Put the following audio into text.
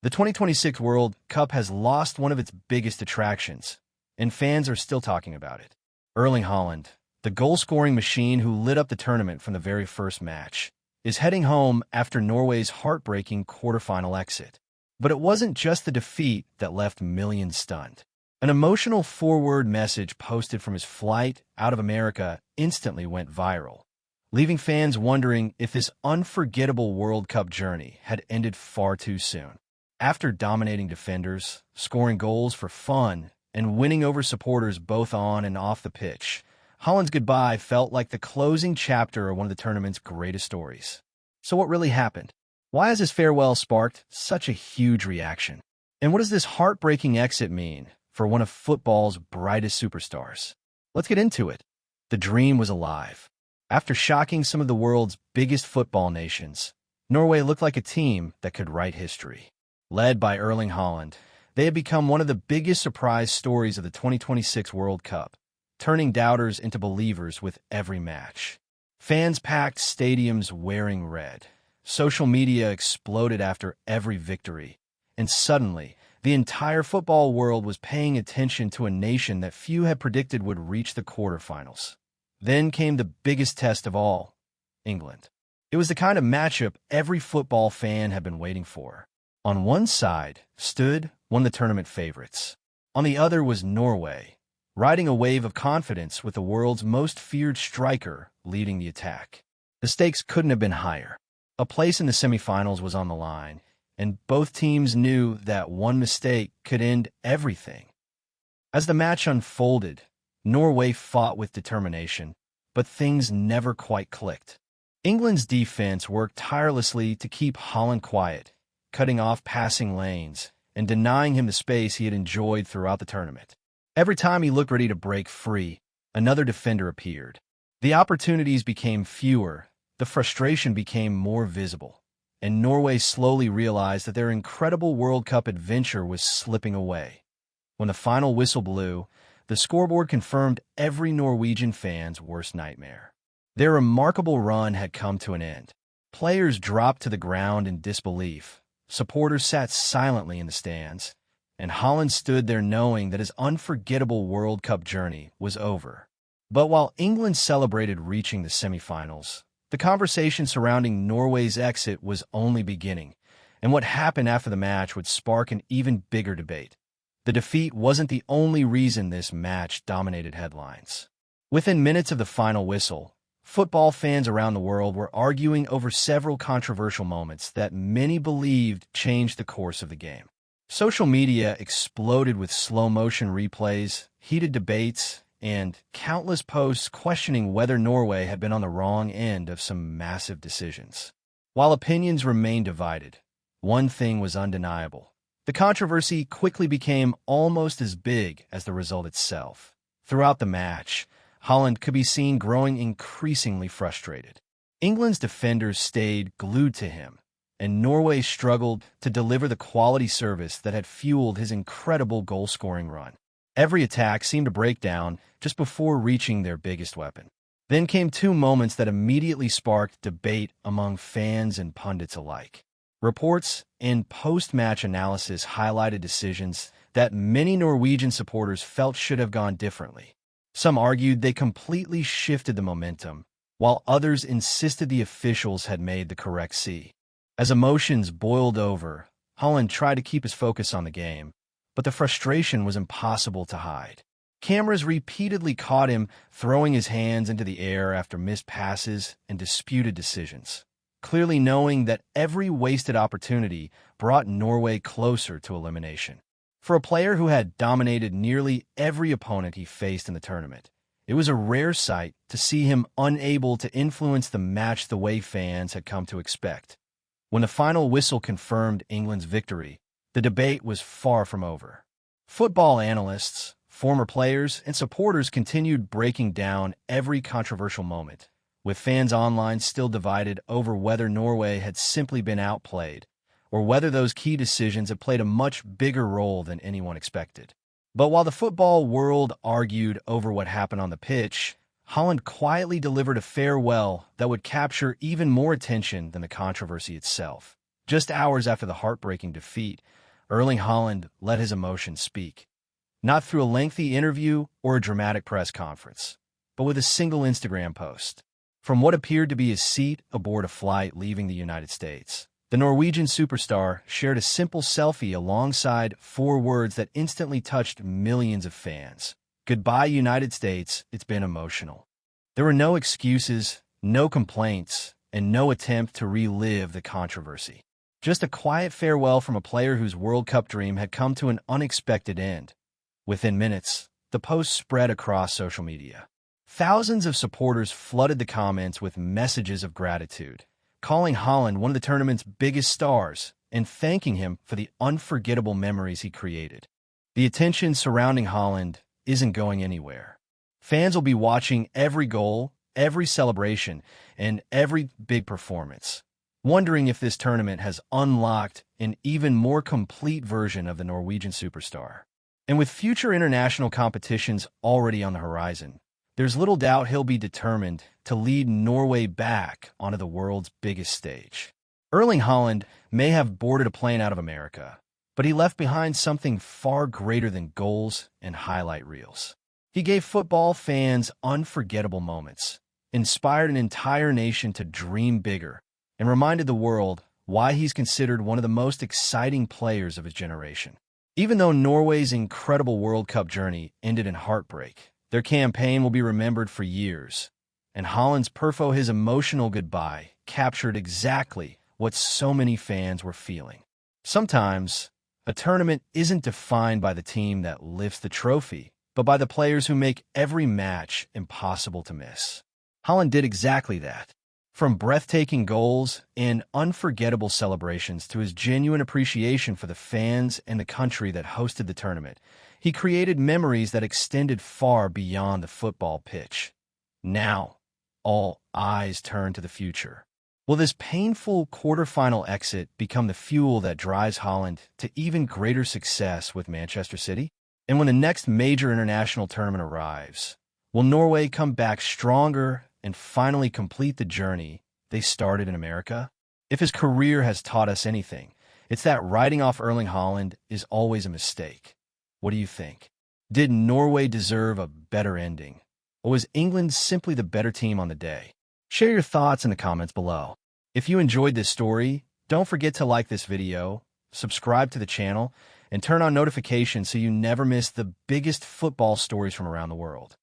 The 2026 World Cup has lost one of its biggest attractions, and fans are still talking about it. Erling Haaland, the goal-scoring machine who lit up the tournament from the very first match, is heading home after Norway's heartbreaking quarterfinal exit. But it wasn't just the defeat that left millions stunned. An emotional forward message posted from his flight out of America instantly went viral, leaving fans wondering if this unforgettable World Cup journey had ended far too soon. After dominating defenders, scoring goals for fun, and winning over supporters both on and off the pitch, Haaland's goodbye felt like the closing chapter of one of the tournament's greatest stories. So what really happened? Why has his farewell sparked such a huge reaction? And what does this heartbreaking exit mean for one of football's brightest superstars? Let's get into it. The dream was alive. After shocking some of the world's biggest football nations, Norway looked like a team that could write history. Led by Erling Haaland, they had become one of the biggest surprise stories of the 2026 World Cup, turning doubters into believers with every match. Fans packed stadiums wearing red. Social media exploded after every victory. And suddenly, the entire football world was paying attention to a nation that few had predicted would reach the quarterfinals. Then came the biggest test of all, England. It was the kind of matchup every football fan had been waiting for. On one side stood one of the tournament favorites. On the other was Norway, riding a wave of confidence with the world's most feared striker leading the attack. The stakes couldn't have been higher. A place in the semifinals was on the line, and both teams knew that one mistake could end everything. As the match unfolded, Norway fought with determination, but things never quite clicked. England's defense worked tirelessly to keep Haaland quiet, cutting off passing lanes and denying him the space he had enjoyed throughout the tournament. Every time he looked ready to break free, another defender appeared. The opportunities became fewer, the frustration became more visible, and Norway slowly realized that their incredible World Cup adventure was slipping away. When the final whistle blew, the scoreboard confirmed every Norwegian fan's worst nightmare. Their remarkable run had come to an end. Players dropped to the ground in disbelief. Supporters sat silently in the stands, and Haaland stood there knowing that his unforgettable World Cup journey was over. But while England celebrated reaching the semifinals, the conversation surrounding Norway's exit was only beginning, and what happened after the match would spark an even bigger debate. The defeat wasn't the only reason this match dominated headlines. Within minutes of the final whistle, football fans around the world were arguing over several controversial moments that many believed changed the course of the game. Social media exploded with slow-motion replays, heated debates, and countless posts questioning whether Norway had been on the wrong end of some massive decisions. While opinions remained divided, one thing was undeniable. The controversy quickly became almost as big as the result itself. Throughout the match, Haaland could be seen growing increasingly frustrated. England's defenders stayed glued to him, and Norway struggled to deliver the quality service that had fueled his incredible goal-scoring run. Every attack seemed to break down just before reaching their biggest weapon. Then came two moments that immediately sparked debate among fans and pundits alike. Reports and post-match analysis highlighted decisions that many Norwegian supporters felt should have gone differently. Some argued they completely shifted the momentum, while others insisted the officials had made the correct C. As emotions boiled over, Haaland tried to keep his focus on the game, but the frustration was impossible to hide. Cameras repeatedly caught him throwing his hands into the air after missed passes and disputed decisions, clearly knowing that every wasted opportunity brought Norway closer to elimination. For a player who had dominated nearly every opponent he faced in the tournament, it was a rare sight to see him unable to influence the match the way fans had come to expect. When the final whistle confirmed England's victory, the debate was far from over. Football analysts, former players, and supporters continued breaking down every controversial moment, with fans online still divided over whether Norway had simply been outplayed or whether those key decisions had played a much bigger role than anyone expected. But while the football world argued over what happened on the pitch, Haaland quietly delivered a farewell that would capture even more attention than the controversy itself. Just hours after the heartbreaking defeat, Erling Haaland let his emotions speak. Not through a lengthy interview or a dramatic press conference, but with a single Instagram post. From what appeared to be his seat aboard a flight leaving the United States, the Norwegian superstar shared a simple selfie alongside 4 words that instantly touched millions of fans. "Goodbye, United States, it's been emotional." There were no excuses, no complaints, and no attempt to relive the controversy. Just a quiet farewell from a player whose World Cup dream had come to an unexpected end. Within minutes, the post spread across social media. Thousands of supporters flooded the comments with messages of gratitude, calling Haaland one of the tournament's biggest stars and thanking him for the unforgettable memories he created. The attention surrounding Haaland isn't going anywhere. Fans will be watching every goal, every celebration, and every big performance, wondering if this tournament has unlocked an even more complete version of the Norwegian superstar. And with future international competitions already on the horizon, there's little doubt he'll be determined to lead Norway back onto the world's biggest stage. Erling Haaland may have boarded a plane out of America, but he left behind something far greater than goals and highlight reels. He gave football fans unforgettable moments, inspired an entire nation to dream bigger, and reminded the world why he's considered one of the most exciting players of his generation. Even though Norway's incredible World Cup journey ended in heartbreak, their campaign will be remembered for years. And Haaland's his emotional goodbye captured exactly what so many fans were feeling. Sometimes, a tournament isn't defined by the team that lifts the trophy, but by the players who make every match impossible to miss. Haaland did exactly that. From breathtaking goals and unforgettable celebrations to his genuine appreciation for the fans and the country that hosted the tournament, he created memories that extended far beyond the football pitch. Now, all eyes turn to the future. Will this painful quarterfinal exit become the fuel that drives Haaland to even greater success with Manchester City? And when the next major international tournament arrives, will Norway come back stronger and finally complete the journey they started in America? If his career has taught us anything, it's that writing off Erling Haaland is always a mistake. What do you think? Did Norway deserve a better ending? Or was England simply the better team on the day? Share your thoughts in the comments below. If you enjoyed this story, don't forget to like this video, subscribe to the channel, and turn on notifications so you never miss the biggest football stories from around the world.